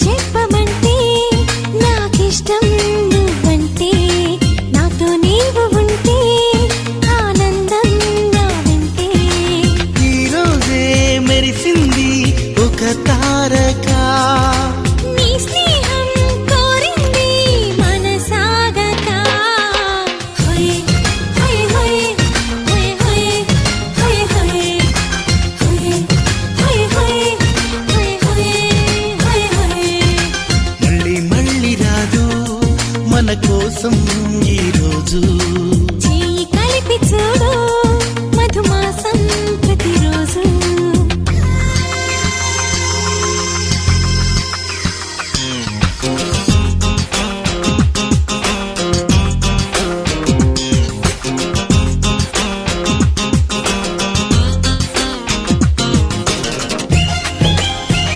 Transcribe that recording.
చెప్పమంటే నాకిష్టం నువ్వంటే నాతో నీవు ఉంటే ఆనందం నా వెంటే ఈరోజే మెరిసింది ఒక తారక నీ స్నేహం కోరింది మనసాగక హోయ్ హోయ్ హోయ్ హోయ్ హోయ్ హోయ్ హోయ్ హోయ్ హోయ్ హోయ్ హోయ్ హోయ్ మళ్ళీ మళ్ళీ రాదు మన కోసం